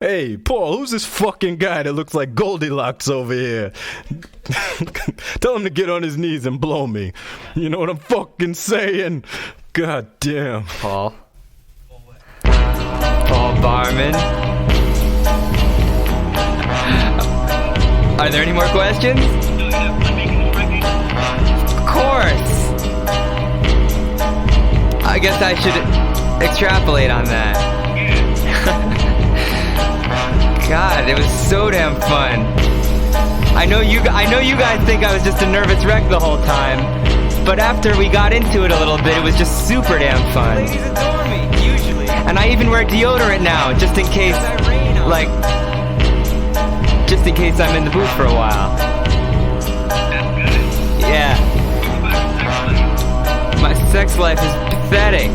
Hey, Paul, who's this fucking guy that looks like Goldilocks over here? Tell him to get on his knees and blow me. You know what I'm fucking saying? God damn. Paul Barman. Are there any more questions? Of course. I guess I should extrapolate on that. God, it was so damn fun. I know you guys think I was just a nervous wreck the whole time, but after we got into it a little bit, it was just super damn fun. Ladies adore me, usually. And I even wear deodorant now, just in case, just in case I'm in the booth for a while. Yeah. My sex life is pathetic.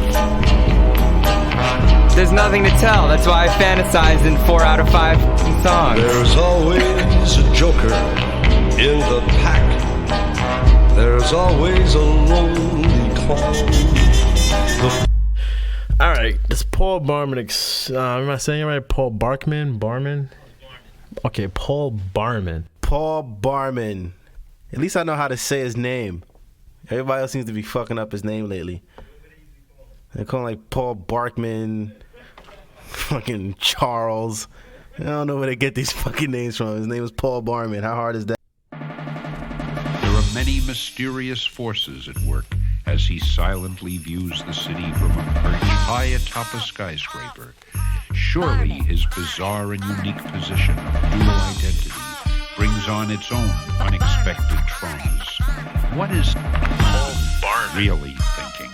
There's nothing to tell. That's why I fantasize in 4 out of 5 songs. There's always a joker in the pack. There's always a lonely clown. All right, this Paul Barman. Am I saying it right? Paul Barman. Okay, Paul Barman. Paul Barman. At least I know how to say his name. Everybody else seems to be fucking up his name lately. They call him like Paul Barkman, fucking Charles. I don't know where they get these fucking names from. His name is Paul Barman. How hard is that? There are many mysterious forces at work as he silently views the city from a perch high atop a skyscraper. Surely his bizarre and unique position of dual identity brings on its own unexpected traumas. What is Paul Barman really thinking?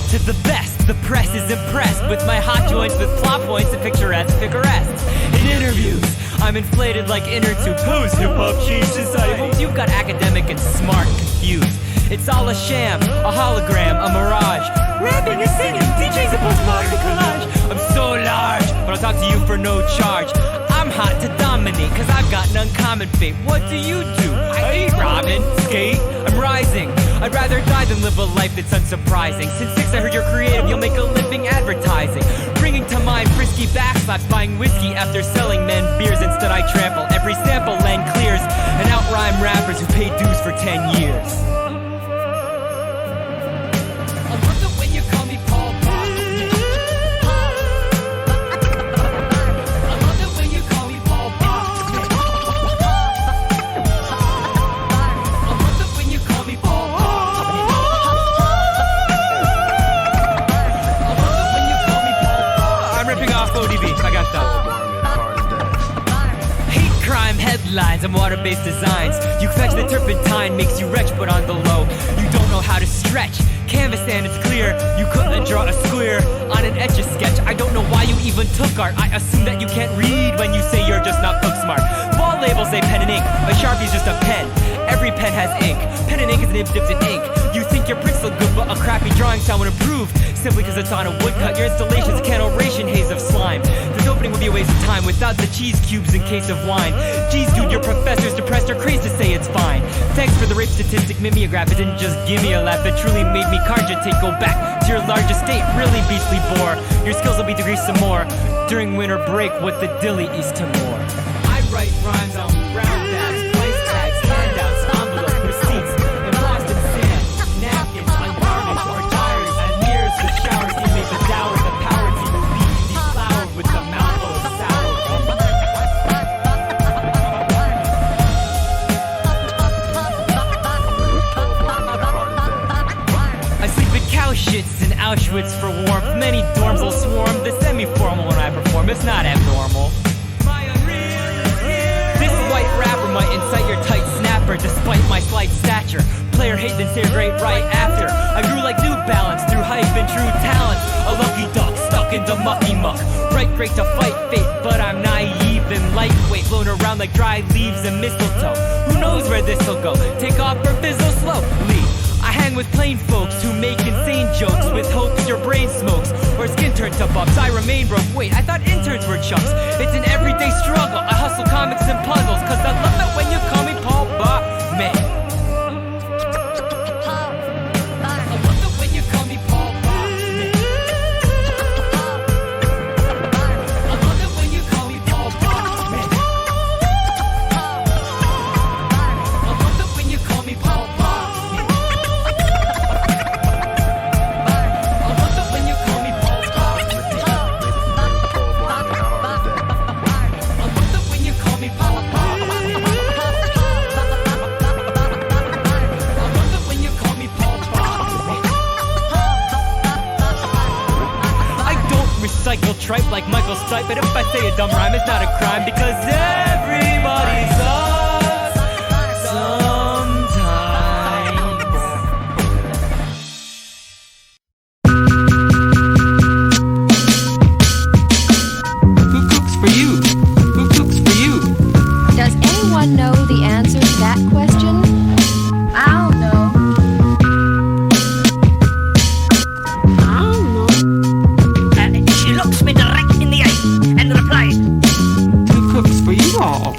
To the best, the press is impressed with my hot joints with plot points and picturesque figurettes. In interviews, I'm inflated like inner tube. Who's hip-hop changed society? Hope you got academic and smart confused. It's all a sham, a hologram, a mirage. Rapping and singing, DJ's a postmodern collage. I'm so large, but I'll talk to you for no charge. I'm hot to dominate, cause I've got an uncommon fate. What do? I eat ramen, skate, I'm rising. I'd rather die than live a life that's unsurprising. Since 6 I heard you're creative, you'll make a living advertising. Bringing to mind frisky backslaps, buying whiskey after selling men beers. Instead I trample every sample land clears and outrhyme rappers who paid dues for 10 years. Headlines and water-based designs. You fetch the turpentine, makes you wretch, but on the low you don't know how to stretch. Canvas and it's clear, you couldn't draw a square on an etch-a-sketch. I don't know why you even took art. I assume that you can't read when you say you're just not book smart. Wall labels say pen and ink, a Sharpie's just a pen. Every pen has ink, pen and ink is nib dipped in ink. You think your prints look good, but a crappy drawing sound would improve simply because it's on a woodcut. Your installation's a canoration haze of slime. This opening would be a waste of time without the cheese cubes in case of wine. Geez, dude, your professor's depressed or crazed to say it's fine. Thanks for the rape statistic mimeograph. It didn't just give me a laugh, it truly made me cargitate. Go back to your large estate, really beastly bore. Your skills will be degreased some more during winter break with the dilly East Timor. I write rhymes on brown bags, price tags, handouts, envelopes, receipts, embossed in sand, napkins, ungarnished or tires, and mirrors with showers give me the dower, the power to relieve deflowered with the mouthful of sour. I sleep at cow shits in Auschwitz for warmth. Many dorms will swarm the semi-formal when I perform. It's not abnormal. This white rapper might incite your tight snapper despite my slight stature. Player hate then say great right after. I grew like New Balance through hype and true talent. A lucky duck stuck talking to mucky muck. Right, great to fight fate, but I'm naive and lightweight, blown around like dry leaves and mistletoe. Who knows where this'll go? Take off or fizzle slowly. I hang with plain folks who make insane jokes with hopes your brain smokes or skin turns to bumps. I remain broke. Wait, I thought interns were chumps. It's an everyday struggle. I hustle comics and puzzles, cause I love it when you call me Paul Barman. Tripe like Michael Stipe, but if I say a dumb rhyme, it's not a crime because everybody sucks sometimes. Who cooks for you? Who cooks for you? Does anyone know the answer to that question? I don't know. She looks me direct in the eye and replied, Who cooks for you all?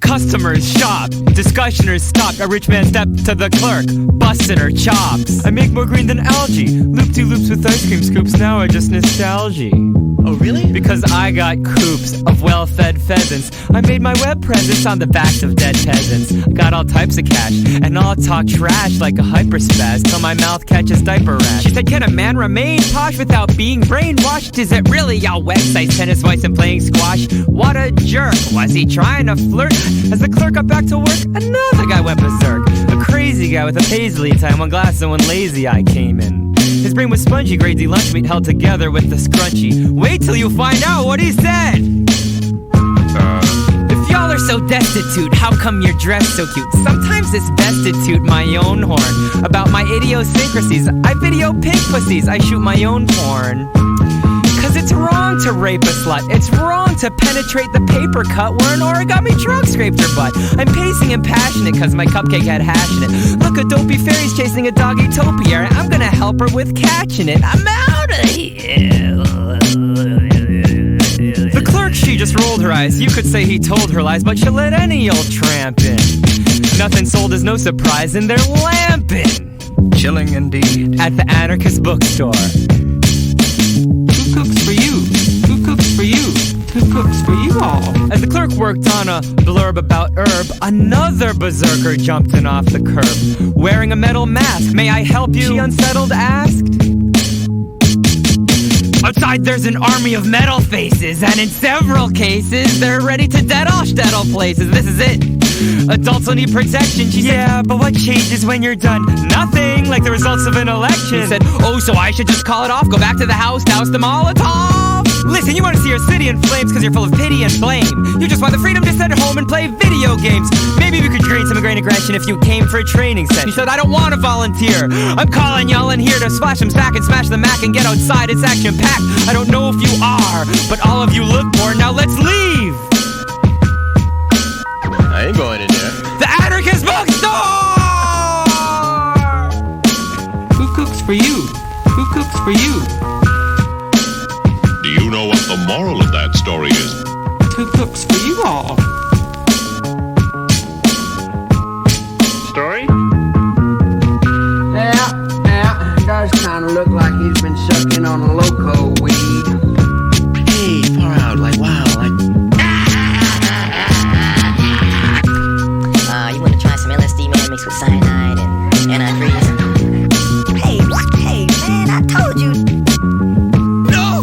Customers shop, discussioners stop. A rich man stepped to the clerk, busted her chops. I make more green than algae, loop-de-loops with ice cream scoops. Now I just nostalgia. Oh, really? Because I got coops of well-fed pheasants. I made my web presence on the backs of dead peasants. Got all types of cash, and I'll talk trash like a hyperspaz till my mouth catches diaper rash. She said, can a man remain posh without being brainwashed? Is it really y'all websites, tennis whites, and playing squash? What a jerk. Was he trying to flirt? As the clerk got back to work, another guy went berserk. A crazy guy with a paisley tie, one glass and one lazy eye came in. His brain was spongy, grady lunch meat held together with the scrunchie. Wait till you find out what he said! If y'all are so destitute, how come you're dressed so cute? Sometimes it's best to toot my own horn about my idiosyncrasies. I video pink pussies, I shoot my own porn. Cause it's wrong to rape a slut. It's wrong to penetrate the paper cut where an origami drug scraped her butt. I'm pacing and passionate cause my cupcake had hash in it. Look, a dopey fairy's chasing a doggy topiary. I'm gonna help her with catching it. I'm out of here. The clerk, she just rolled her eyes. You could say he told her lies, but she'll let any old tramp in. Nothing sold is no surprise, and they're lamping. Chilling indeed. At the anarchist bookstore. Who cooks for you? Who cooks for you? Who cooks for you all? As the clerk worked on a blurb about herb, another berserker jumped in off the curb, wearing a metal mask. May I help you? She unsettled asked. Outside there's an army of metal faces, and in several cases they're ready to deadall places. This is it. Adults will need protection, she said. Yeah, but what changes when you're done? Nothing, like the results of an election. He said, oh, so I should just call it off, go back to the house, douse the Molotov. Listen, you want to see your city in flames because you're full of pity and blame. You just want the freedom to sit at home and play video games. Maybe we could create some grain aggression if you came for a training set. He said, I don't want to volunteer. I'm calling y'all in here to splash them sack and smash the Mac and get outside. It's action packed. I don't know if you are, but all of you look poor. Now let's leave. I ain't going in there. The anarchist bookstore! Who cooks for you? Who cooks for you? Do you know what the moral of that story is? Who cooks for you all? Story? Yeah, it does kind of look like he's been sucking on a loco weed. Hey, far out, like wow, like. You wanna try some LSD, man, mixed with cyanide and antifreeze? hey, man, I told you. No!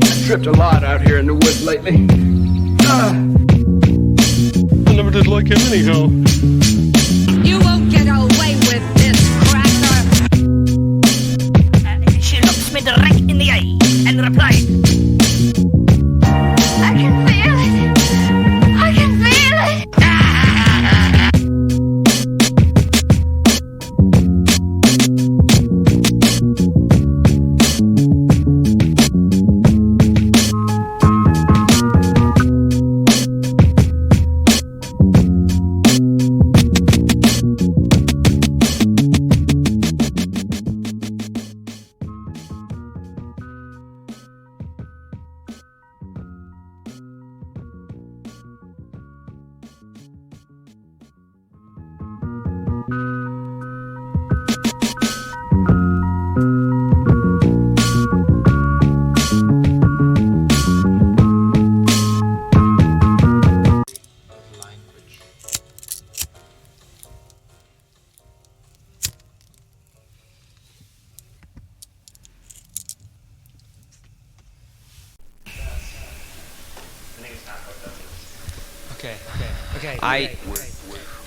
I tripped a lot out here in the woods lately. I never did like him anyhow. You won't get away with this, cracker. She looks me direct in the eye and replied, I can feel it. I can feel it.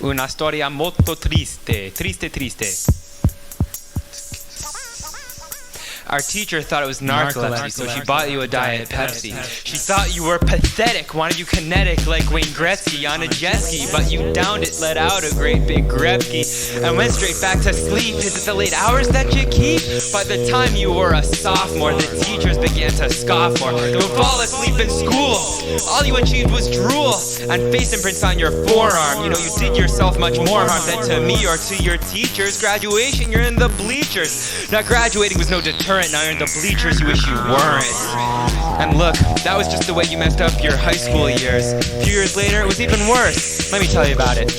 Una storia molto triste. Our teacher thought it was narcolepsy, so she bought you a Diet Pepsi. She thought you were pathetic, wanted you kinetic like Wayne Gretzky on a jet ski, but you downed it, let out a great big Grebky, and went straight back to sleep. Is it the late hours that you keep? By the time you were a sophomore, the teachers began to scoff more. You would fall asleep in school. All you achieved was drool and face imprints on your forearm. You know, you did yourself much more harm than to me or to your teachers. Graduation, you're in the bleachers. Now graduating was no deterrent. Now you're in the bleachers, you wish you weren't. And look, that was just the way you messed up your high school years. A few years later, it was even worse. Let me tell you about it.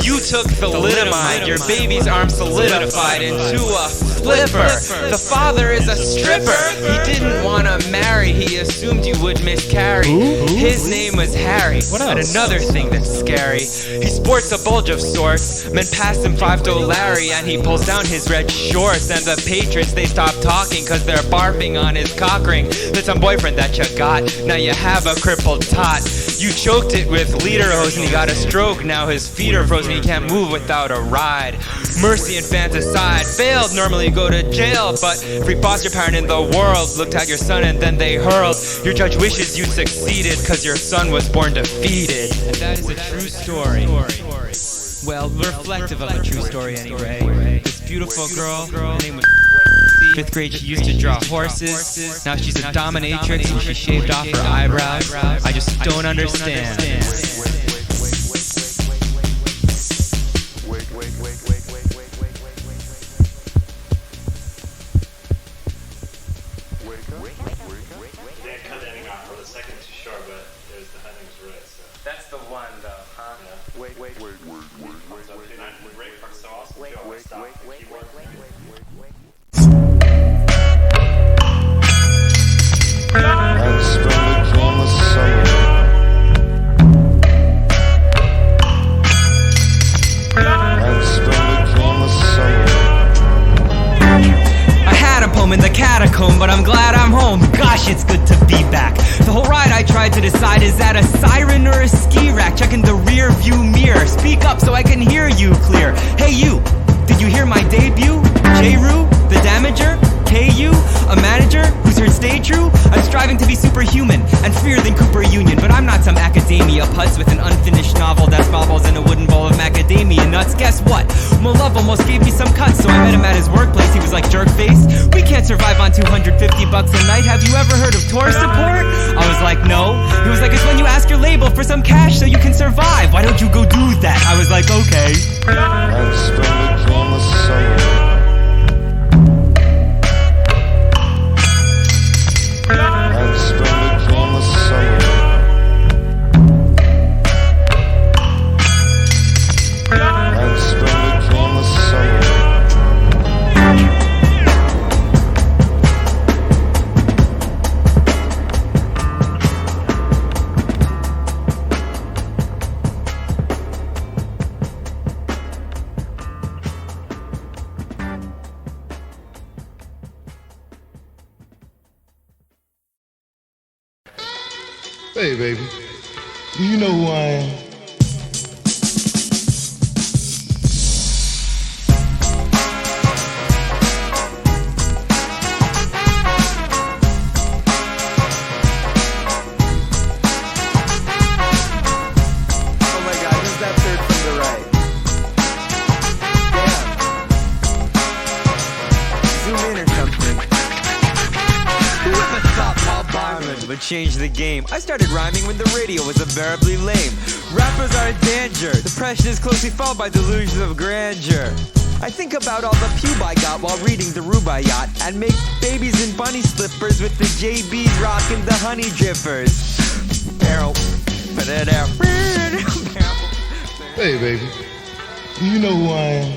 You took thalidomide, your baby's arm solidified into a flipper. The father is a stripper. He didn't want to marry, he assumed you would miscarry. His name was Harry. And another thing that's scary, he sports a bulge of sorts. Men pass him $5 and he pulls down his red shorts. And the patrons, they stop talking cause they're barfing on his cock ring. That's some boyfriend that you got, now you have a crippled tot. You choked it with lederhosen and he got a stroke. Now his feet are frozen, he can't move without a ride. Mercy infanticide failed, normally you go to jail, but every foster parent in the world looked at your son and then they hurled. Your judge wishes you succeeded cause your son was born defeated. And that is a true story. Well, reflective of a true story anyway. This beautiful girl, her name was 5th grade, she used to draw horses. Now she's a dominatrix and she shaved off her eyebrows. I just don't understand. That's the one though, huh? Wait. And spring became a summer. And spring became a summer. I had a poem in the catacomb, but I'm glad I'm home. Gosh, it's good to be back. The whole ride I tried to decide, is that a siren or a ski rack? Checking the rear view mirror. Speak up so I can hear you clear. Hey you, did you hear my debut? J-Roo, the damager? KU, a manager who's heard stay true? I'm striving to be superhuman and freer than Cooper Union, but I'm not some academia putz with an unfinished novel that's marbles in a wooden bowl of macadamia nuts. Guess what? My love almost gave me some cuts, so I met him at his workplace. He was like, jerk face, we can't survive on $250 a night. Have you ever heard of tour support? I was like, no. He was like, it's when you ask your label for some cash so you can survive. Why don't you go do that? I was like, okay. And spring became a summer. And spring became a summer. And spring became a summer. Hey, baby, do you know who I am? Oh my God, who's that third from the right? Damn. Zoom in or something. Who ever thought Paul Barman would change the game? I started rhyming when the radio was unbearably lame. Rappers are in danger. Depression is closely followed by delusions of grandeur. I think about all the pube I got while reading the Rubaiyat and make babies in bunny slippers with the JBs rocking the honey drippers. Hey, baby, do you know who I am?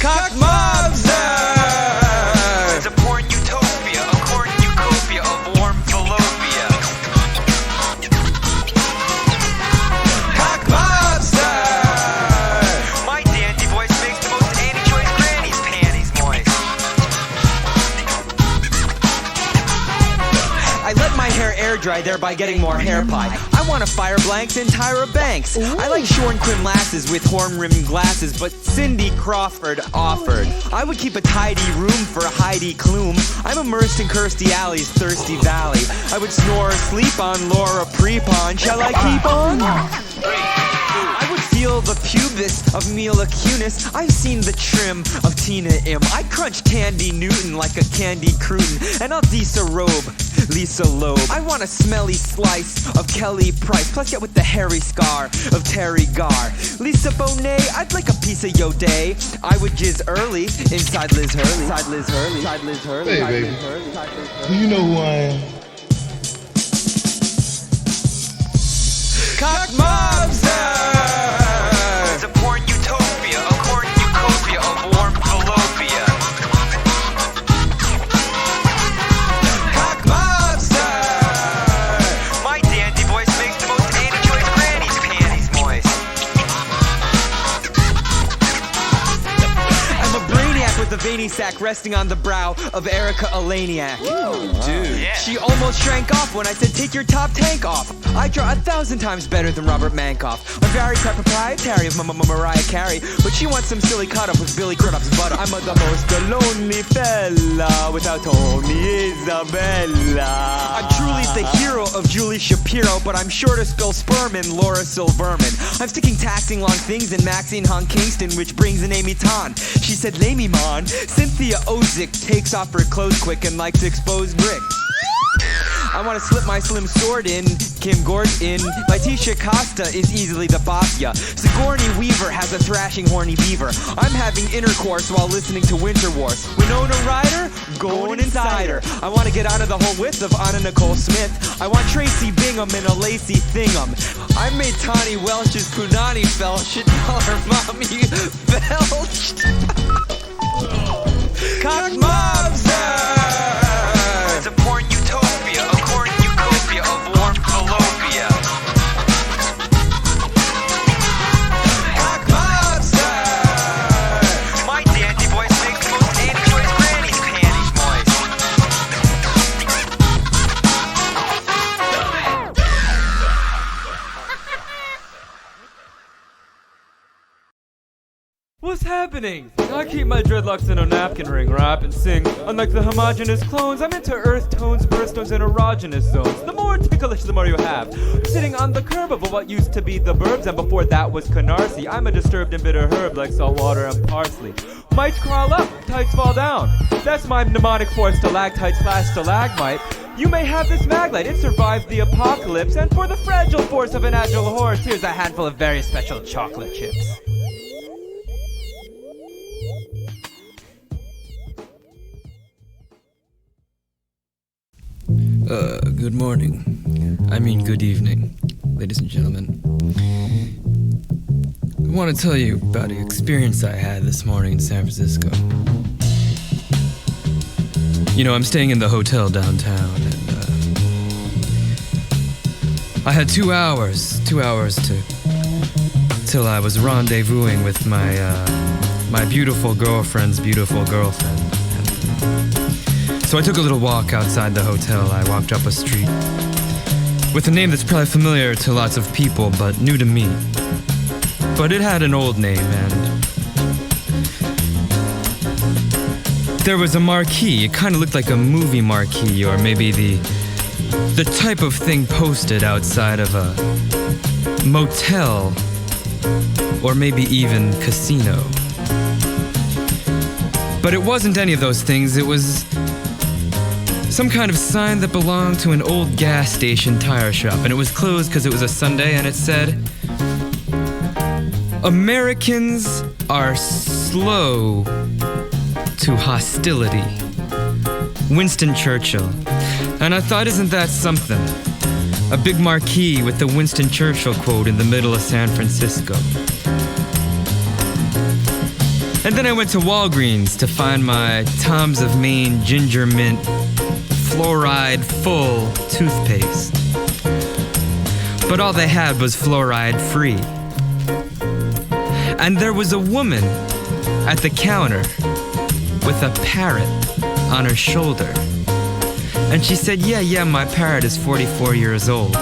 Cock Mobster! It's a porn utopia, a cornucopia of warm fallopia. Cock Mobster! My dandy voice makes the most anti-choice granny's panties moist. I let my hair air dry, thereby getting more hair pie. I want to fire blanks and Tyra Banks. I like shorn quim lasses with horn-rimmed glasses, but Cindy Crawford offered. I would keep a tidy room for Heidi Klum. I'm immersed in Kirstie Alley's thirsty valley. I would snore or sleep on Laura Prepon. Shall I keep on? I would feel the pubis of Mila Kunis. I've seen the trim of Tina M. I crunch Tandy Newton like a candy cruton, and I'll disrobe Lisa Loeb. I want a smelly slice of Kelly Price, plus get with the hairy scar of Terry Garr. Lisa Bonet, I'd like a piece of your day. I would jizz early inside Liz Hurley. Inside Liz Hurley. Inside Liz Hurley. Hey, baby. Do you know who I am? Cock Mobster! It's a porn utopia, a cornucopia of warm fallopian. Cock Mobster! My dandy voice makes the most anti-choice granny's panties moist. I'm a brainiac with a veiny sack resting on the brow of Erica Elaniak. Dude. Yeah. She almost shrank off when I said take your top tank off. I draw 1,000 times better than Robert Mankoff. I'm very proprietary of Mariah Carey, but she wants some silly cut up with Billy Crudup's butter. I'm the most lonely fella without Tony Isabella. I'm truly the hero of Julie Shapiro, but I'm sure to spill sperm in Laura Silverman. I'm sticking taxing long things in Maxine Hong Kingston, which brings in Amy Tan. She said, lay me mon. Cynthia Ozick takes off her clothes quick and likes exposed brick. I want to slip my slim sword in Kim Gordon. Letitia Costa is easily the Bafia. Sigourney Weaver has a thrashing horny beaver. I'm having intercourse while listening to Winter Wars. Winona Ryder, going inside her. I want to get out of the whole width of Anna Nicole Smith. I want Tracy Bingham in a lacy thingum. I made Tawny Welch's Punani Felch. Should tell her mommy belched. Cock Mobster! It's a porn utopia, a cornucopia of warm fallopian. Cock Mobster! My dandy voice makes the most anti-choice granny's panties moist. What's happening? I keep my dreadlocks in a napkin ring, rap and sing. Unlike the homogeneous clones, I'm into earth tones, birthstones, and erogenous zones. The more ticklish, the more you have. I'm sitting on the curb of what used to be the burbs, and before that was Canarsie. I'm a disturbed and bitter herb like salt water and parsley. Mites crawl up, tights fall down. That's my mnemonic for stalactites slash stalagmite. You may have this maglite, it survived the apocalypse, and for the fragile force of an agile horse, here's a handful of very special chocolate chips. Good morning. I mean, good evening, ladies and gentlemen. I want to tell you about an experience I had this morning in San Francisco. You know, I'm staying in the hotel downtown, and I had 2 hours till I was rendezvousing with my beautiful girlfriend's beautiful girlfriend. So I took a little walk outside the hotel. I walked up a street with a name that's probably familiar to lots of people, but new to me. But it had an old name, and there was a marquee. It kind of looked like a movie marquee, or maybe the type of thing posted outside of a motel, or maybe even casino. But it wasn't any of those things. It was some kind of sign that belonged to an old gas station tire shop, and it was closed because it was a Sunday, and it said, Americans are slow to hostility. Winston Churchill. And I thought, isn't that something? A big marquee with the Winston Churchill quote in the middle of San Francisco. And then I went to Walgreens to find my Tom's of Maine ginger mint fluoride full toothpaste. But all they had was fluoride free. And there was a woman at the counter with a parrot on her shoulder. And she said, yeah, my parrot is 44 years old.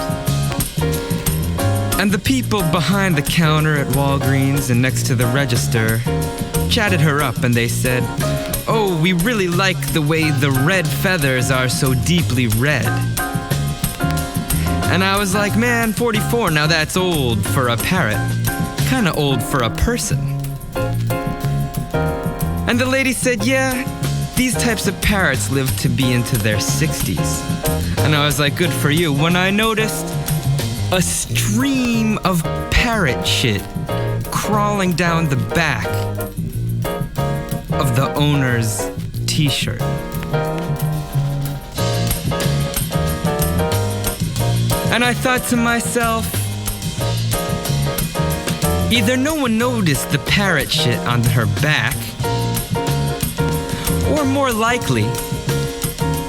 And the people behind the counter at Walgreens and next to the register chatted her up, and they said, oh, we really like the way the red feathers are so deeply red. And I was like, man, 44, now that's old for a parrot. Kinda old for a person. And the lady said, yeah, these types of parrots live to be into their 60s. And I was like, good for you. When I noticed a stream of parrot shit crawling down the back of the owner's t-shirt. And I thought to myself, either no one noticed the parrot shit on her back, or more likely,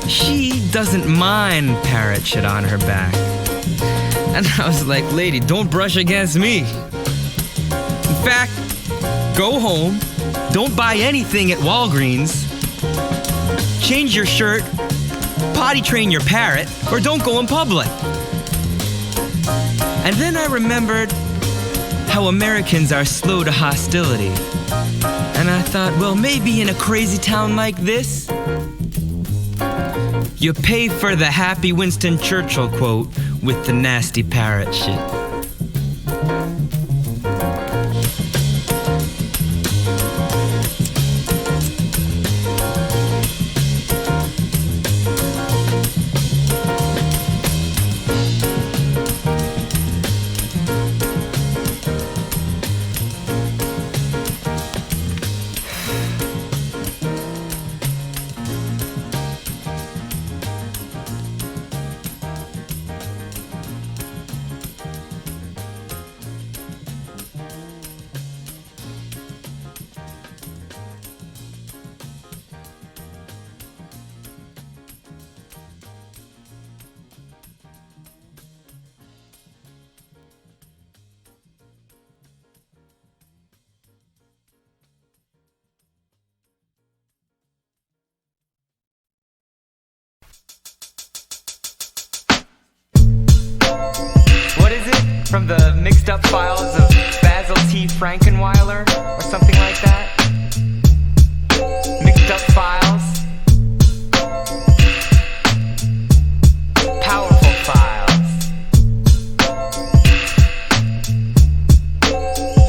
she doesn't mind parrot shit on her back. And I was like, lady, don't brush against me. In fact, go home, don't buy anything at Walgreens, change your shirt, potty train your parrot, or don't go in public. And then I remembered how Americans are slow to hostility. And I thought, well, maybe in a crazy town like this, you pay for the happy Winston Churchill quote with the nasty parrot shit. From the mixed up files of Basil T. Frankenweiler, or something like that. Mixed up files. Powerful files.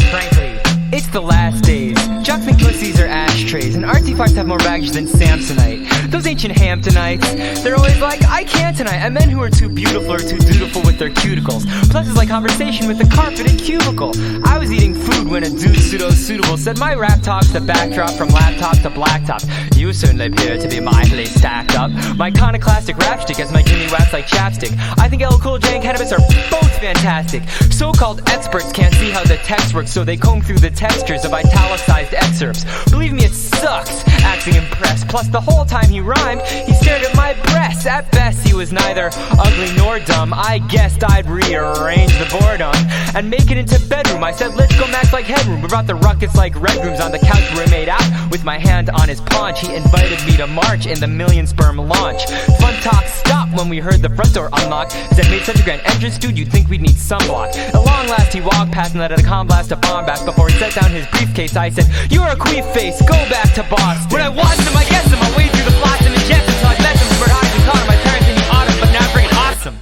Frankly, it's the last days. Jocks make pussies are ashtrays, and artsy farts have more baggage than Samsonite. Those ancient Hamptonites, they're always like, I can't tonight. And men who are too beautiful or too dutiful with their cuticles. Plus it's like conversation with a carpeted cubicle. I was eating food when a dude pseudo-suitable said my rap talk's the backdrop from laptop to blacktop. You certainly appear to be mightily stacked up. My iconoclastic rap stick as my Jimmy wax like chapstick. I think LL Cool J and Cannabis are both fantastic. So-called experts can't see how the text works, so they comb through the textures of italicized excerpts. Believe me, it sucks acting impressed. Plus the whole time he rhymed, he stared at my breasts. At best, he was neither ugly nor dumb. I guessed I'd rearrange the boredom and make it into bedroom. I said, let's go max like headroom. We brought the ruckus like red rooms on the couch we made out. With my hand on his paunch, he invited me to march in the million sperm launch. Fun talk stopped when we heard the front door unlock. Said, made such a grand entrance, dude, you'd think we'd need sunblock. At long last, he walked past and let out a calm blast of bombast. Before he set down his briefcase, I said, you're a queef face, go back to Boston. When I watched him, I guessed him, I wade through the blossom and jets until I met him. Bird eyes and caught him, my parents in the autumn, but now freaking awesome.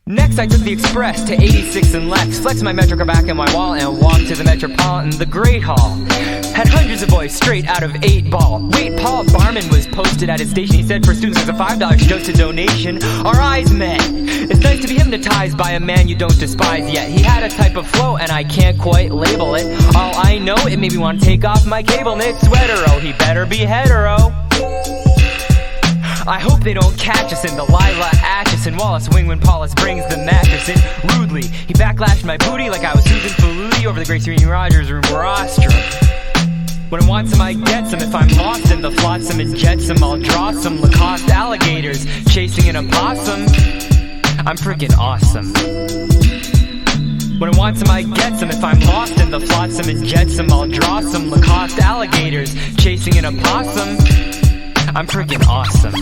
Next I took the express to 86 and Lex, flexed my Metro back in my wall and walked to the Metropolitan, the Great Hall. Had hundreds of boys straight out of 8-ball. Wait, Paul Barman was posted at his station. He said for students there's a $5 just a donation. Our eyes met. It's nice to be hypnotized by a man you don't despise yet. He had a type of flow and I can't quite label it. All I know, it made me want to take off my cable knit sweater. Oh, he better be hetero. I hope they don't catch us in the Lila Atchison Wallace wing when Paulus brings the mattress in rudely. He backlashed my booty like I was Susan Faludi over the Grace Serene Rogers room rostrum. When I want some, I get some. If I'm lost in the flotsam and jetsam, I'll draw some Lacoste alligators chasing an opossum. I'm freaking awesome. When I want some, I get some. If I'm lost in the flotsam and jetsam, I'll draw some Lacoste alligators chasing an opossum. I'm freaking awesome.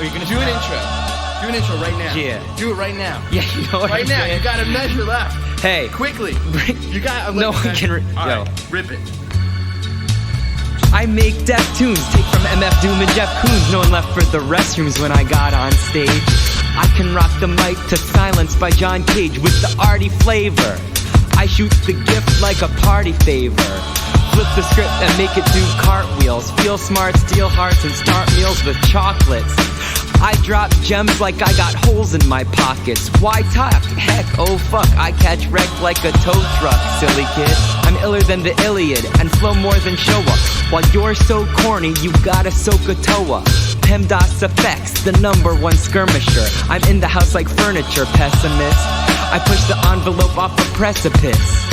Are you gonna do an intro? Do an intro right now. Yeah. Do it right now. Yeah, you know what Right I'm now. saying? You gotta measure left. Hey. Quickly. You got. No one can. All Yo. right, rip it. I make death tunes, take from MF Doom and Jeff Koons. No one left for the restrooms when I got on stage. I can rock the mic to Silence by John Cage with the arty flavor. I shoot the gift like a party favor. Flip the script and make it do cartwheels. Feel smart, steal hearts, and start meals with chocolates. I drop gems like I got holes in my pockets. Why talk? Heck, oh fuck, I catch wreck like a tow truck, silly kid. I'm iller than the Iliad and flow more than Showa. While you're so corny, you gotta soak a Toa. PEMDAS effects, the #1 skirmisher. I'm in the house like furniture, pessimist. I push the envelope off a precipice.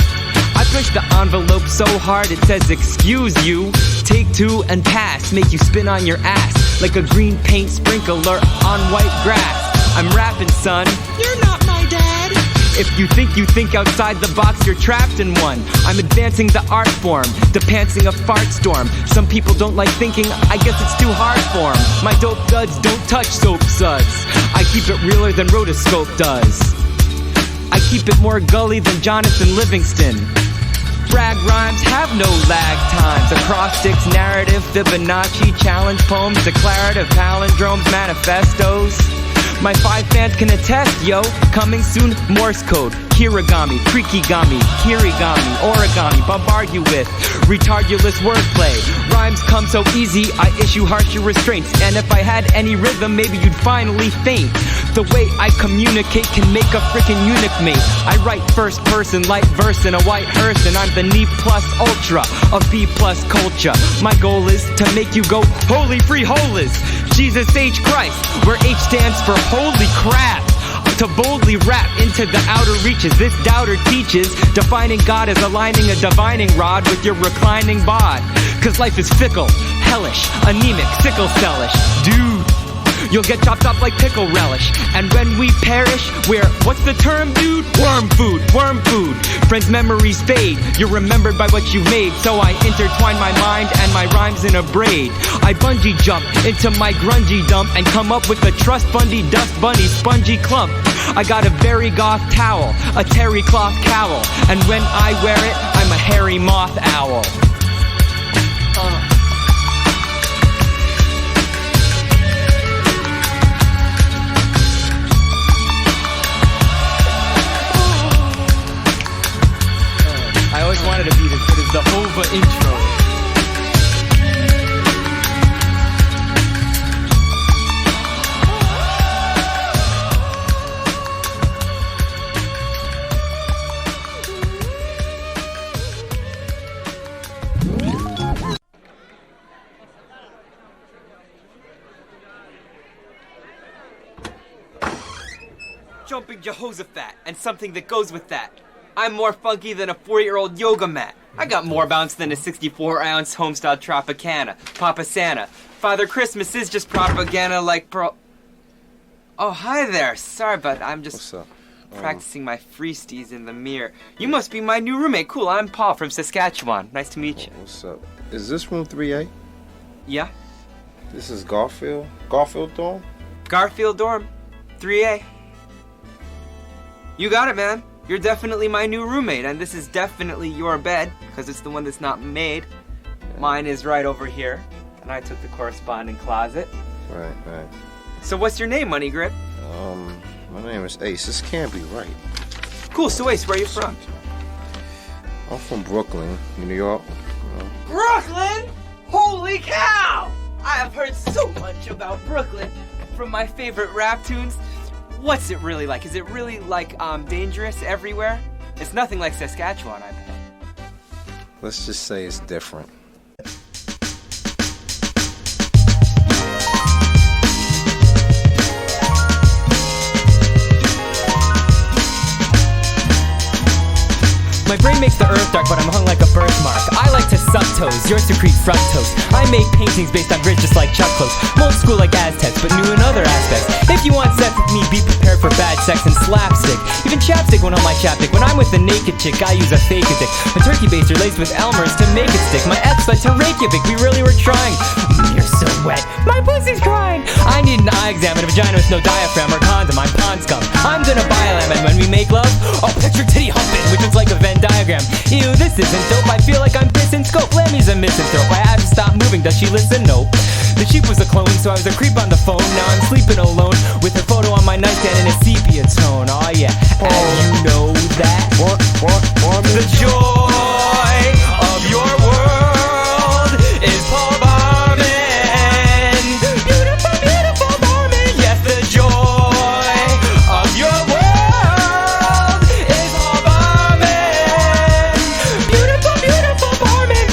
I push the envelope so hard it says excuse you. Take 2 and pass, make you spin on your ass like a green paint sprinkler on white grass. I'm rapping, son. You're not my dad. If you think outside the box, you're trapped in one. I'm advancing the art form, depancing a fart storm. Some people don't like thinking, I guess it's too hard for 'em. My dope duds don't touch soap suds. I keep it realer than Rotoscope does. I keep it more gully than Jonathan Livingston. Brag rhymes have no lag times. Acrostics, narrative, Fibonacci, challenge poems, declarative palindromes, manifestos. My 5 fans can attest, yo. Coming soon, Morse code, Kirigami, Krikigami, Kirigami, Origami, bombard you with retardulous wordplay. Rhymes come so easy, I issue harsher restraints. And if I had any rhythm, maybe you'd finally faint. The way I communicate can make a frickin' eunuch mate. I write first person, light verse in a white hearse, and I'm the knee plus ultra of B plus culture. My goal is to make you go holy free holas. Jesus H Christ, where H stands for holy crap. To boldly rap into the outer reaches, this doubter teaches defining God as aligning a divining rod with your reclining bod. Cause life is fickle, hellish, anemic, sickle cellish. Dude, you'll get chopped up like pickle relish. And when we perish, we're, what's the term, dude? Worm food, worm food. Friends' memories fade, you're remembered by what you made. So I intertwine my mind and my rhymes in a braid. I bungee jump into my grungy dump and come up with a trust fundy dust bunny spongy clump. I got a very goth towel, a terry cloth cowl, and when I wear it, I'm a hairy moth owl. I always wanted to be as good as the Hova intro. Jumping Jehoshaphat and something that goes with that. I'm more funky than a 4-year-old yoga mat. I got more bounce than a 64-ounce homestyle Tropicana. Papa Santa. Father Christmas is just propaganda like Oh, hi there. Sorry, but I'm just practicing my freesties in the mirror. You must be my new roommate. Cool, I'm Paul from Saskatchewan. Nice to meet you. What's up? Is this room 3A? Yeah. This is Garfield? Garfield dorm? Garfield dorm. 3A. You got it, man. You're definitely my new roommate, and this is definitely your bed, because it's the one that's not made. Mine is right over here, and I took the corresponding closet. Right. So what's your name, Money Grip? My name is Ace. This can't be right. Cool, so Ace, where are you from? I'm from Brooklyn, New York. Brooklyn? Holy cow! I have heard so much about Brooklyn from my favorite rap tunes. What's it really like? Is it really, like, dangerous everywhere? It's nothing like Saskatchewan, I bet. Let's just say it's different. My brain makes the earth dark, but I'm hung like a birthmark. I like to suck toes, yours secrete fructose. I make paintings based on grit just like Chuck clothes. Old school like Aztecs, but new in other aspects. If you want sex with me, be prepared for bad sex and slapstick. Even chapstick won't hold my chapstick. When I'm with a naked chick, I use a fake dick. A turkey baster laced with Elmer's to make it stick. My ex went to Reykjavik, we really were trying. You're so wet. My pussy's crying. I need an eye exam and a vagina with no diaphragm or condom. I'm pond scum. I'm gonna buy a lamb, and when we make love, I'll picture titty humping, which looks like a Venn diagram. Ew, this isn't dope. I feel like I'm pissing scope. Lammy's a misanthrope. I have to stop moving. Does she listen? Nope. The sheep was a clone, so I was a creep on the phone. Now I'm sleeping alone with her photo on my nightstand in a sepia tone. Oh yeah, and you know that the joy of your world is Paul Barman. Beautiful, beautiful Barman. Yes, the joy of your world is Paul Barman. Beautiful, beautiful Barman.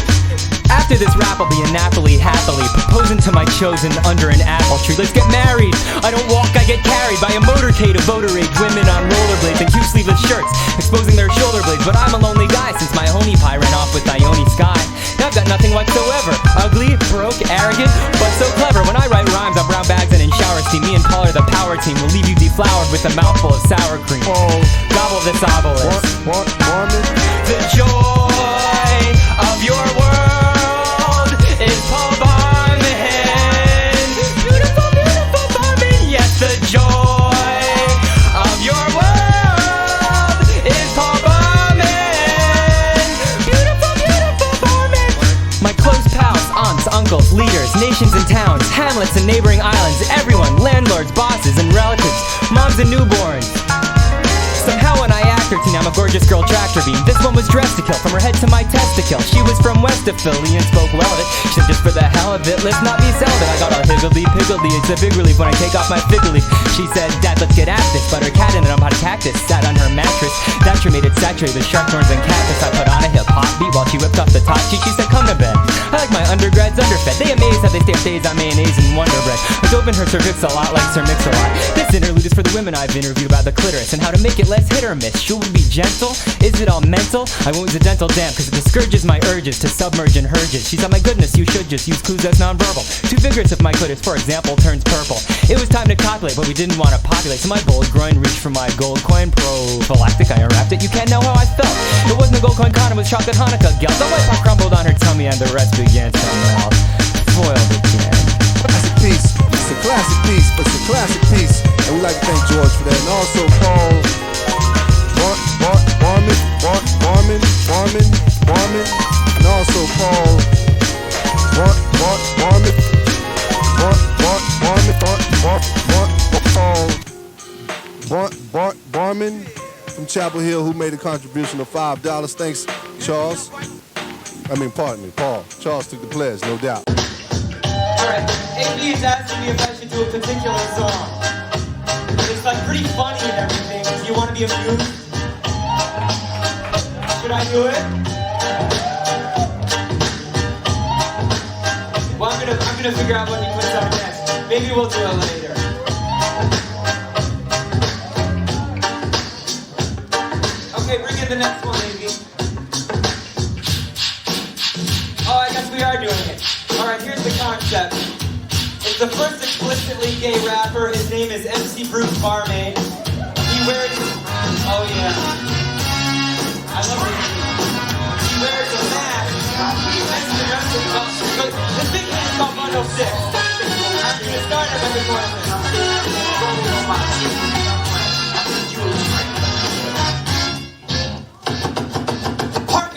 After this rap, I'll be in Napoli happily, proposing to my chosen under an apple tree. Let's get married. I don't walk, I get carried by a motorcade of voter age women on rollerblades and cute sleeveless shirts exposing their shoulder blades. But I'm a lonely guy since my honey pie ran off with Ione Sky. Now I've got nothing whatsoever. Ugly, broke, arrogant, but so clever. When I write rhymes on brown bags and in shower steam, me and Paul are the power team. We'll leave you deflowered with a mouthful of sour cream. Gobble this obelisk. The joy of your world is Paul Barman. Beautiful, beautiful Barman. Yes, the joy of your world is Paul Barman. Beautiful, beautiful Barman. My close pals, aunts, uncles, leaders, nations and towns, hamlets and neighboring islands, everyone, landlords, bosses and relatives, moms and newborns. Somehow when I act her teen, I'm a gorgeous girl tractor beam. This one was dressed to kill, from her head to my testicle. She was from west of Philly and spoke well of it. She said, just for the hell of it, let's not be celibate. I got all higgledy-piggledy, it's a big relief when I take off my fig leaf. She said, Dad, let's get at this. But her cat in an unpotted cactus sat on her mattress. That tree made it saturated with sharp thorns and cactus. I put on a hip-hop beat while she whipped off the top sheet. She said, come to bed. I like my undergrads underfed. They amaze how they stare days on mayonnaise and Wonder Bread. I open her cervix a lot like Sir Mix-a-Lot. This interlude is for the women I've interviewed about the clitoris and how to make it less hit or miss. Should we be gentle? Is it all mental? I won't use a dental dam because it discourages my urges to submerge in herges. She said, my goodness, you should just use clues as nonverbal. Too vigorous if my clitoris, for example, turns purple. It was time to copulate, but we didn't want to populate. So my bold groin reached for my gold coin prophylactic. I unwrapped it, you can't know how I felt. It wasn't a gold coin condom, it was chocolate Hanukkah gelt. The white pot crumbled on her tummy and the rest began to melt. Foiled again. Classic piece. It's a classic piece, but it's a classic piece. And we like to thank George for that. And also Paul Barman, and also Paul Barman from Chapel Hill, who made a contribution of $5. Thanks, Charles. Paul. Charles took the pledge, no doubt. Alright, AB is asking me if I should do a particular song. It's like pretty funny and everything. Do you want to be amused? Should I do it? Well, I'm gonna figure out what he puts up next. Maybe we'll do it later. Okay, bring in the next one, baby. Oh, I guess we are doing it. Alright, here's the concept. It's the first explicitly gay rapper. His name is MC Paul Barman. He wears... Oh, yeah. I love it. He wears a mask. The big man's called 106. I'm going to start it with the chorus.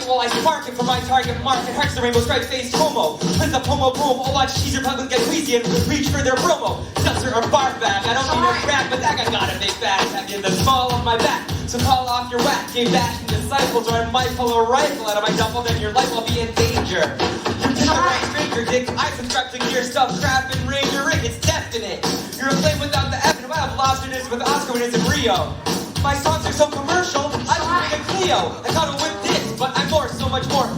While I spark it for my target market, hearts the rainbow stripe face homo. Put the pomo boom, oh watch cheese your public get queasy and reach for their promo. Seltzer or barf bag, I don't mean a brag, but that guy got a big bag. Back in the small of my back, so call off your whack. Gay bashing disciples, or I might pull a rifle out of my duffel, then your life will be in danger. You're just a right stranger, dick. I subscribe to gear stuff, crap and Ranger Rick, it's definite. You're a flame without the F, and I have lost it with Oscar when it's in Rio. My songs are so commercial, I can bring a Clio. I got a whip dick, but I'm more, so much more.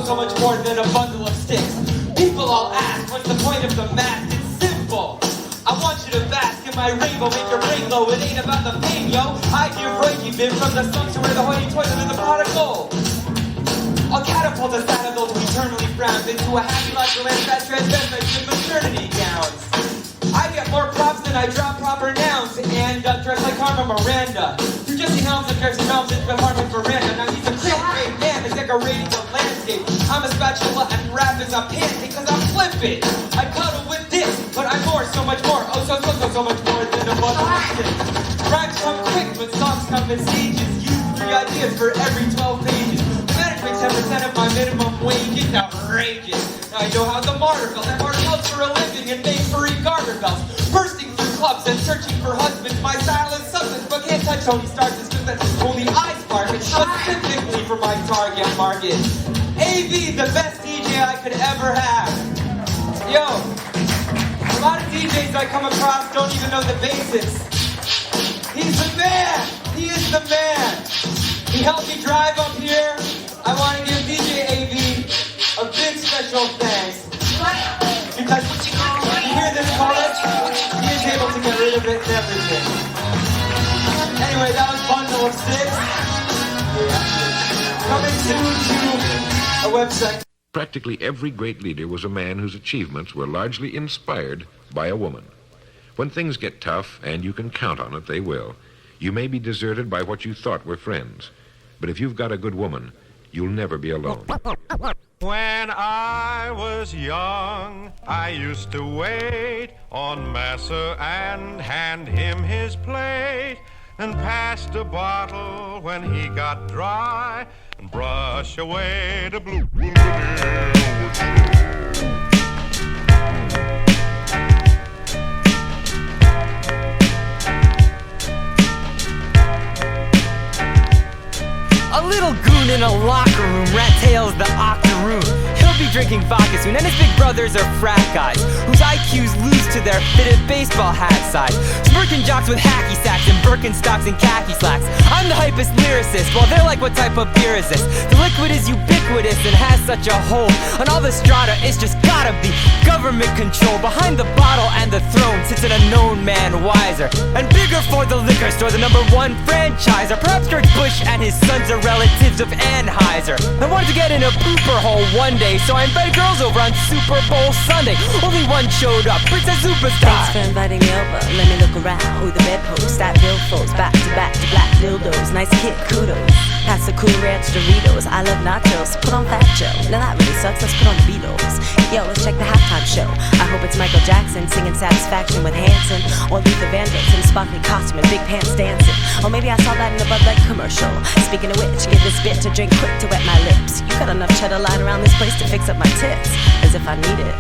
So much more than a bundle of sticks. People all ask, what's the point of the mask? It's simple. I want you to bask in my rainbow, make your brain glow. It ain't about the pain, yo. I give Reiki, been from the slums to where the hoity-toity to the prodigal. I'll catapult us out of those who eternally frowns into a happy life to land that transvestites in maternity gowns. I get more props than I drop proper nouns and dress like Carmen Miranda. You're Jesse Helms and Jersey Helms into Carmen Miranda. Now he's a great man, the decorating the landscape. I'm a spatula and rap is a pancake cause I'm flippin'. I cuddle with contagious. Rhymes come quick, but songs come in stages. Use 3 ideas for every 12 pages. Management 10% of my minimum wage. It's outrageous. I know how the martyr felt. I martyr clubs for a living and make furry garter belts. Bursting through clubs and searching for husbands. My style is substance, but can't touch Tony Stark just because that's only I spark it. Specifically for my target market. AV, the best DJ I could ever have. Yo, a lot of DJs I come across don't even know the basics. He's the man! He is the man! He helped me drive up here. I want to give DJ AV a big special thanks. Because you hear this chorus, he is able to get rid of it and everything. Anyway, that was Bundle of 6. Coming soon to a website. Practically every great leader was a man whose achievements were largely inspired by a woman. When things get tough, and you can count on it, they will, you may be deserted by what you thought were friends. But if you've got a good woman, you'll never be alone. When I was young, I used to wait on Massa and hand him his plate, and pass the bottle when he got dry, and brush away the blue. A little goon in a locker room, rat tails the octoroon. He'll be drinking vodka soon, and his big brothers are frat guys whose IQs lose to their fitted baseball hat size. Smirking jocks with hacky sacks and Birkenstocks and khaki slacks. I'm the hypest lyricist, while they're like, what type of beer is this? The liquid is ubiquitous and has such a hold on all the strata, it's just gotta be government control. Behind the bottle and the throne sits an unknown man wiser and bigger for the liquor store, the #1 franchiser. Perhaps George Bush and his sons are relatives of Anheuser. I wanted to get in a pooper hole one day, so I invited girls over on Super Bowl Sunday. Only one showed up, Princess Superstar. Thanks for inviting me over. Let me look around. Who the bedpost? That billfolds. Back to black dildos. Nice kid, kudos. Pass the Cool Ranch Doritos. I love nachos. Put on Fat Joe. Now that really sucks. Let's put on the Beatles. Yo, let's check the halftime show. I hope it's Michael Jackson singing Satisfaction with Hanson, or Luther Vandross in a sparkly costume and big pants dancing. Or maybe I saw that in the Bud Light commercial. Speaking of which, give this bitch a drink quick to wet my lips. You got enough cheddar lying around this place to fix up my tits, as if I need it.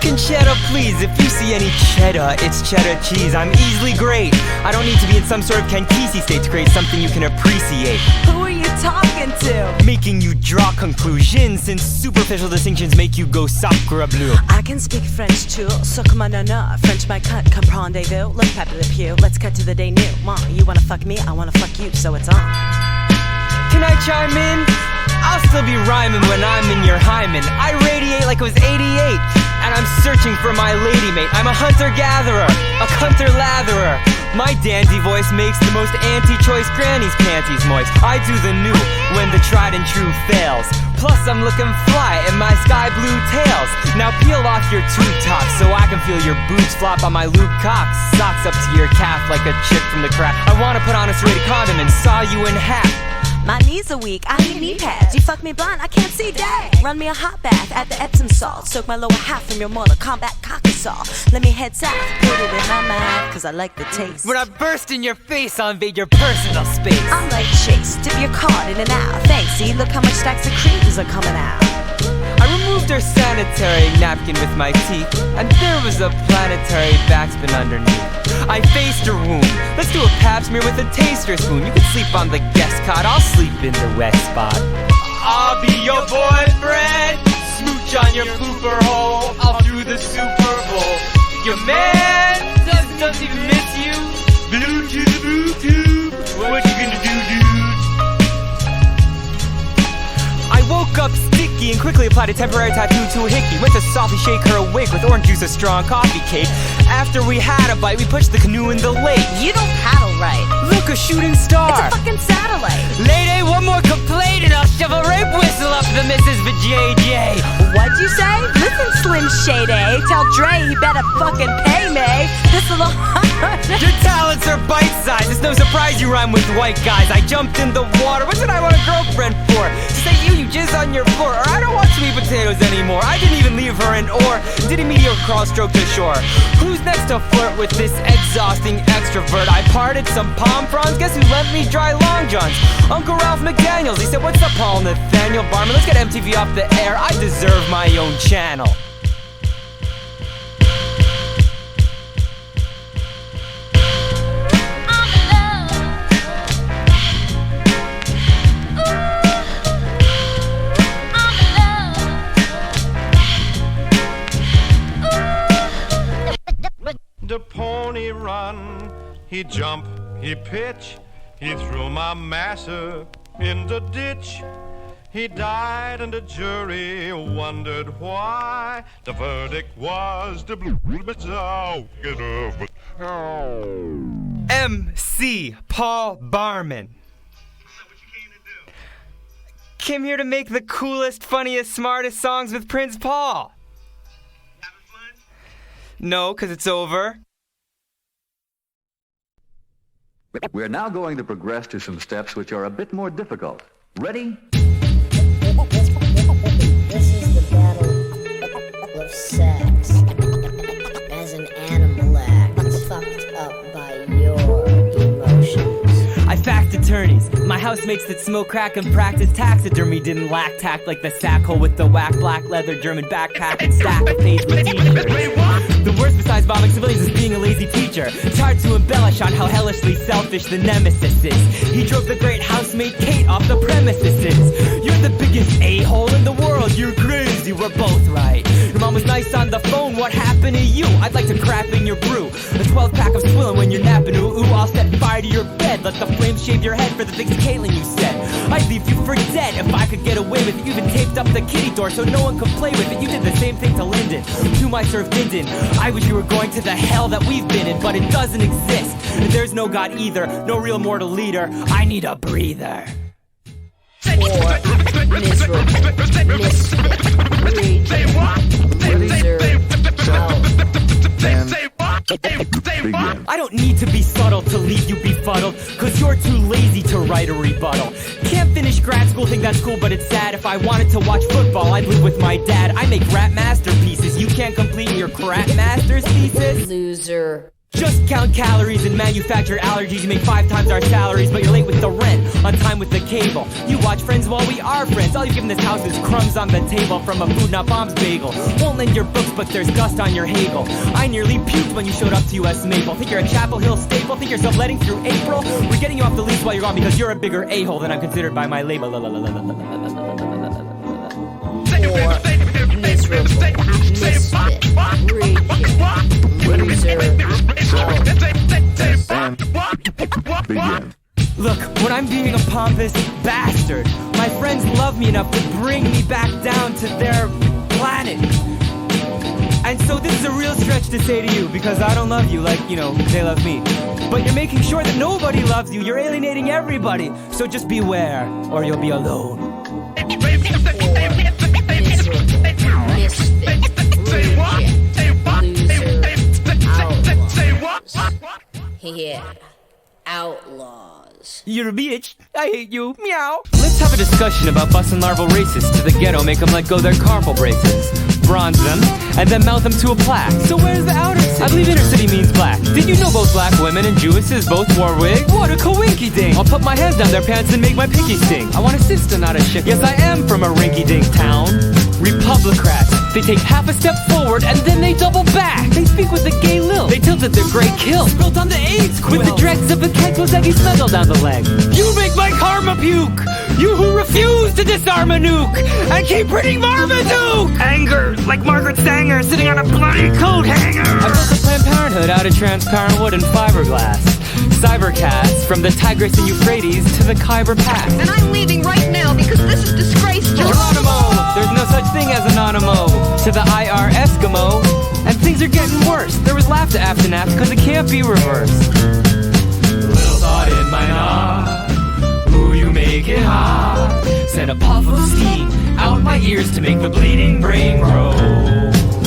Cheddar, please. If you see any cheddar, it's cheddar cheese. I'm easily great. I don't need to be in some sort of Kankisi state to create something you can appreciate. Who are you talking to? Making you draw conclusions, since superficial distinctions make you go sacre bleu. I can speak French too, so come on, no. French my cut, comprendez-vous? Let's pep the pew, let's cut to the day new. Ma, you wanna fuck me, I wanna fuck you, so it's on. Can I chime in? I'll still be rhyming when I'm in your hymen. I radiate like it was 88, and I'm searching for my lady mate. I'm a hunter-gatherer, a cunter-latherer. My dandy voice makes the most anti-choice granny's panties moist. I do the new when the tried and true fails. Plus I'm looking fly in my sky blue tails. Now peel off your tube top so I can feel your boots flop on my lube cock. Socks up to your calf like a chick from the crack. I wanna put on a serrated condom and saw you in half. My knees are weak, I need knee pads. You fuck me blind, I can't see day. Run me a hot bath at the Epsom salt. Soak my lower half from your Mortal Kombat cockasol. Let me head south, put it in my mouth, cause I like the taste. When I burst in your face, I'll invade your personal space. I'm like Chase, dip your card in and out. Thanks, see, look how much stacks of creams are coming out. I removed her sanitary napkin with my teeth, and there was a planetary backspin underneath. I faced her womb. Let's do a pap smear with a taster spoon. You can sleep on the guest cot, I'll sleep in the wet spot. I'll be your boyfriend, smooch on your pooper hole, all through the Super Bowl. Your man doesn't even miss you. Blue to the blue tube. What you gonna do, dude? I woke up sticky and quickly applied a temporary tattoo to a hickey. Went to softly shake her awake with orange juice, a straw, and coffee cake. After we had a bite, we pushed the canoe in the lake. You don't paddle right. Look, a shooting star. It's a fucking satellite. Lady, one more complaint and I'll shove a rape whistle up the Mrs. Vajayjay. What'd you say? Listen, Slim Shady, tell Dre he better fucking pay me. This little Your talents are bite-sized. It's no surprise you rhyme with white guys. I jumped in the water. What did I want a girlfriend for? To say you jizz on your floor. Or I don't want to be, but potatoes anymore. I didn't even leave her an oar. Did a mediocre crawl stroke to shore. Who's next to flirt with this exhausting extrovert? I parted some palm fronds. Guess who lent me dry long johns? Uncle Ralph McDaniels. He said, what's up, Paul Nathaniel Barman? Let's get MTV off the air. I deserve my own channel. The pony run, he jump, he pitch, he threw my massa in the ditch. He died and the jury wondered why. The verdict was the blue. MC Paul Barman. Came here to make the coolest, funniest, smartest songs with Prince Paul. No, because it's over. We're now going to progress to some steps which are a bit more difficult. Ready? This is the battle of sex. As an animal act, fucked up by your emotions. I fact attorneys. My house makes it smoke crack and practice taxidermy. Didn't lack tact like the sack hole with the whack black leather German backpack and stack of page with t-shirts. The worst besides bombing civilians is being a lazy teacher. It's hard to embellish on how hellishly selfish the nemesis is. He drove the great housemate Kate off the premises. You're the biggest a-hole in the world. You're crazy, we're both right. Your mom was nice on the phone, what happened to you? I'd like to crap in your brew. A 12-pack of swilling when you're napping. Ooh, I'll set fire to your bed. Let the flames shave your head for the things Caitlin you said. I'd leave you for dead if I could get away with it. You even taped up the kitty door so no one could play with it. You did the same thing to Lyndon. To my Sir Vinden. I wish you were going to the hell that we've been in, but it doesn't exist. And there's no God either, no real mortal leader. I need a breather. Or miserable, misfit, raging, loser, I don't need to be subtle to leave you befuddled, cause you're too lazy to write a rebuttal. Can't finish grad school, think that's cool, but it's sad. If I wanted to watch football, I'd live with my dad. I make rap masterpieces, you can't complete your crap master's thesis? Loser. Just count calories and manufacture allergies. You make 5 times our salaries, but you're late with the rent, on time with the cable. You watch Friends while we are friends. All you've given this house is crumbs on the table from a Food Not Bombs bagel. Won't lend your books, but there's dust on your Hegel. I nearly puked when you showed up to US Maple. Think you're a Chapel Hill staple? Think you're subletting through April? We're getting you off the lease while you're gone because you're a bigger a-hole than I'm considered by my label. Or miserable, misfit, raging, Begin. Look, when I'm being a pompous bastard, my friends love me enough to bring me back down to their planet. And so this is a real stretch to say to you, because I don't love you like, they love me. But you're making sure that nobody loves you. You're alienating everybody. So just beware, or you'll be alone. Yeah, outlaws. You're a bitch. I hate you. Meow. Let's have a discussion about busing larval racists to the ghetto, make them let go their carpal braces. Bronze them, and then mount them to a plaque. So where's the outer city? I believe inner city means black. Did you know both black women and Jewesses both wore wigs? What a coinky ding! I'll put my hands down their pants and make my pinky sting. I want a sister, not a shit. Yes, I am from a rinky-dink town. Republicrats. They take half a step forward and then they double back. They speak with a gay lil. They tilted their great kill. Built on the AIDS quill. With the dregs of a Kegel-zeggy smuggled down the leg. You make my karma puke! You who refuse to disarm a nuke and keep printing Marmaduke! Anger, like Margaret Sanger sitting on a bloody coat hanger. I built a Planned Parenthood out of transparent wood and fiberglass. Cybercats from the Tigris and Euphrates to the Khyber Pass. And I'm leaving right now because this is disgraceful. Geronimo! There's no such thing as anonimo. To the IR Eskimo. And things are getting worse. There was laughter after naps because it can't be reversed. Little thought in my knob, who you make it hot. Send a puff of steam out my ears to make the bleeding brain grow.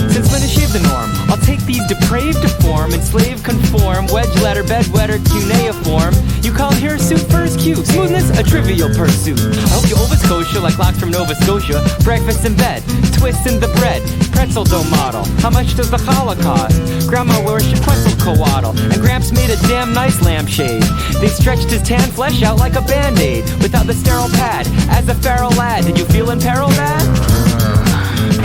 Since when is shave the norm? I'll take these depraved to form, enslave, conform, wedge letter, bedwetter, cuneiform. You call hirsute first cue, smoothness a trivial pursuit. I hope you Nova Scotia like locks from Nova Scotia. Breakfast in bed, twists in the bread, pretzel dough model. How much does the challah cost? Grandma worshiped Quetzalcoatl, and Gramps made a damn nice lampshade. They stretched his tan flesh out like a band-aid, without the sterile pad. As a feral lad, did you feel in peril, man?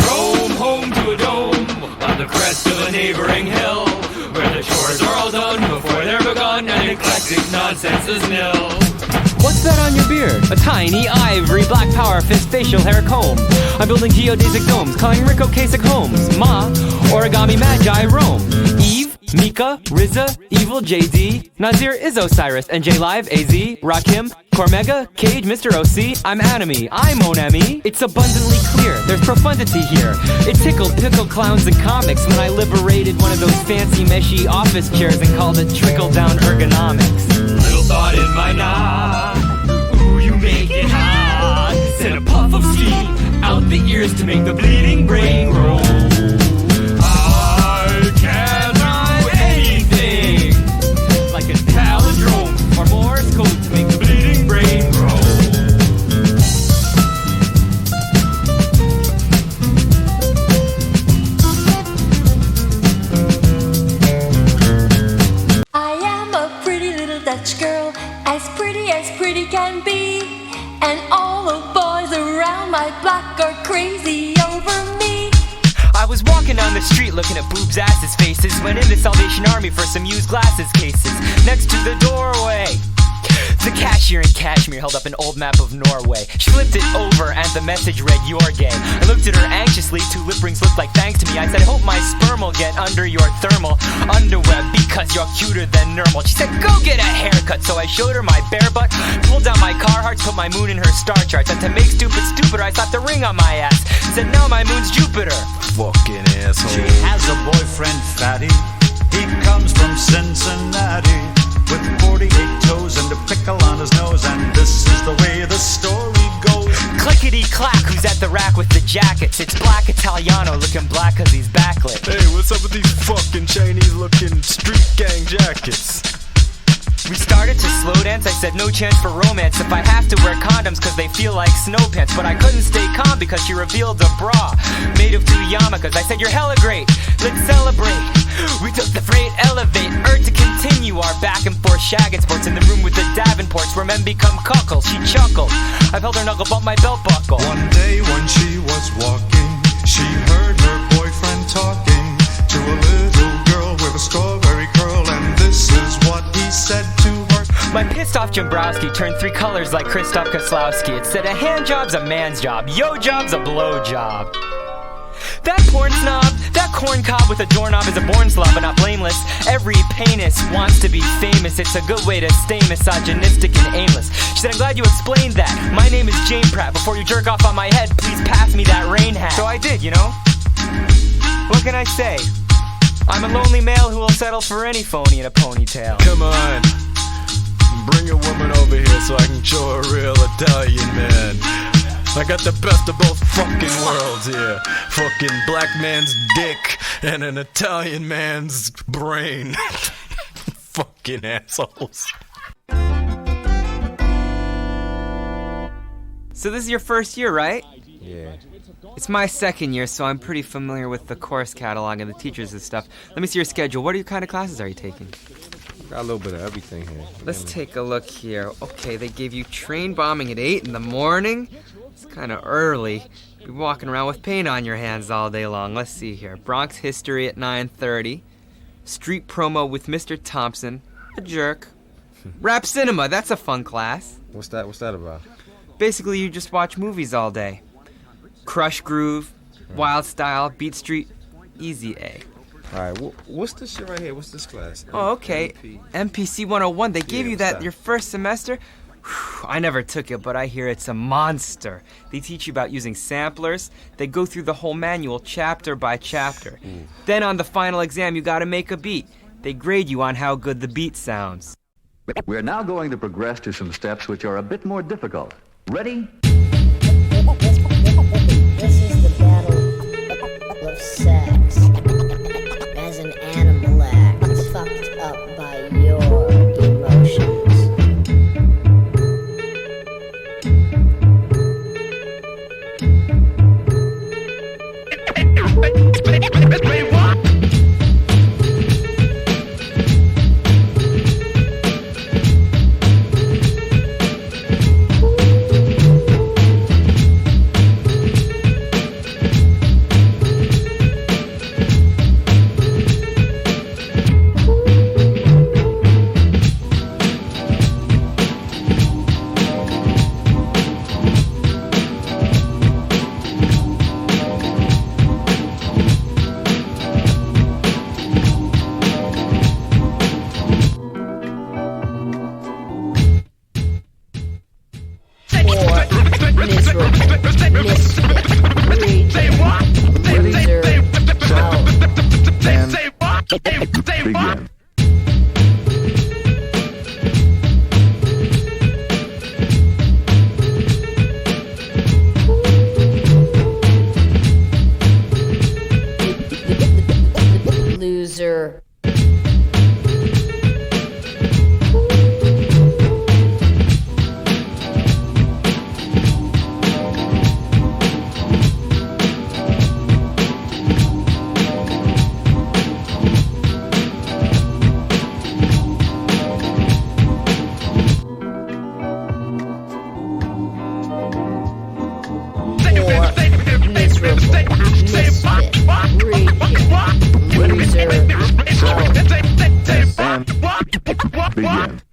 Roam home to a dome on the crest of a neighboring hill, where the chores are all done before they're begun, and eclectic nonsense is nil. What's that on your beard? A tiny ivory black power fist facial hair comb. I'm building geodesic domes, calling Rico Kasich homes. Ma, origami magi roam. Eve, Mika, Rizza, Evil, JD, Nazir is Osiris, NJ Live, AZ, Rakim, Cormega, Cage, Mr. OC, I'm Anime, I'm Monemi. It's abundantly clear, there's profundity here. It tickled pickle clowns and comics when I liberated one of those fancy meshy office chairs and called it trickle-down ergonomics. Little thought in my knot, ooh, you make it hot. Send a puff of steam out the ears to make the bleeding brain roll. I can do anything, like a palindrome or Morse code to make the bleeding brain roll. I am a pretty little Dutch girl, as pretty can be. And all the boys around my block are crazy over me. I was walking down the street looking at boobs, asses, faces, went into Salvation Army for some used glasses cases. Next to the doorway, the cashier in Kashmir held up an old map of Norway. She flipped it over and the message read, "You're gay." I looked at her anxiously, 2 lip rings looked like thanks to me. I said, "I hope my sperm will get under your thermal underwear because you're cuter than normal." She said, "Go get a haircut." So I showed her my bare butt, pulled down my Carhartt, put my moon in her star charts. And to make stupid stupider, I slapped a ring on my ass. Said, "Now my moon's Jupiter." Fucking asshole. She has a boyfriend, Fatty. He comes from Cincinnati, with 48 toes and a pickle on his nose, and this is the way the story goes. Clickety-clack, who's at the rack with the jackets? It's Black Italiano looking black cause he's backlit. Hey, what's up with these fucking Chinese-looking street gang jackets? We started to slow dance, I said no chance for romance if I have to wear condoms cause they feel like snow pants. But I couldn't stay calm because she revealed a bra made of 2 yarmulkes. I said, "You're hella great, let's celebrate." We took the freight elevator to continue our back and forth shagging sports in the room with the Davenports where men become cuckolds. She chuckled, I felt her knuckle bump my belt buckle. One day when she was walking, she heard her boyfriend talking to a little girl with a strawberry curl, and this is what he said to her. My pissed off Jimbrowski turned 3 colors like Krzysztof Koslowski. It said a hand job's a man's job, yo job's a blow job. That porn snob, that corn cob with a doorknob is a born slob, but not blameless. Every penis wants to be famous. It's a good way to stay misogynistic and aimless. She said, "I'm glad you explained that. My name is Jane Pratt. Before you jerk off on my head, please pass me that rain hat." So I did, you know? What can I say? I'm a lonely male who will settle for any phony in a ponytail. Come on, bring a woman over here so I can show a real Italian man. I got the best of both fucking worlds here. Fucking black man's dick and an Italian man's brain. Fucking assholes. So this is your first year, right? Yeah. It's my second year, so I'm pretty familiar with the course catalog and the teachers and stuff. Let me see your schedule. What kind of classes are you taking? Got a little bit of everything here. Let's take a look here. Okay, they gave you train bombing at 8 in the morning. It's kind of early. You're walking around with paint on your hands all day long. Let's see here. Bronx history at 9:30. Street promo with Mr. Thompson. A jerk. Rap cinema, that's a fun class. What's that about? Basically, you just watch movies all day. Crush Groove, Wild Style, Beat Street, Easy A. Alright, what's this shit right here? What's this class? Oh, okay. MPC 101. They gave you that your first semester? Whew, I never took it, but I hear it's a monster. They teach you about using samplers. They go through the whole manual chapter by chapter. Then on the final exam, you gotta make a beat. They grade you on how good the beat sounds. We're now going to progress to some steps which are a bit more difficult. Ready? This is the battle of sex Begin. Loser. Begin.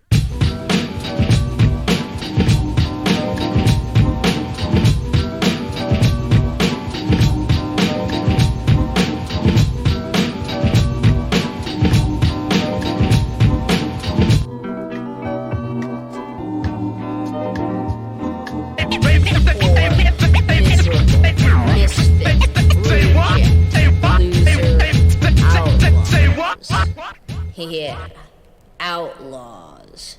Yeah, outlaws.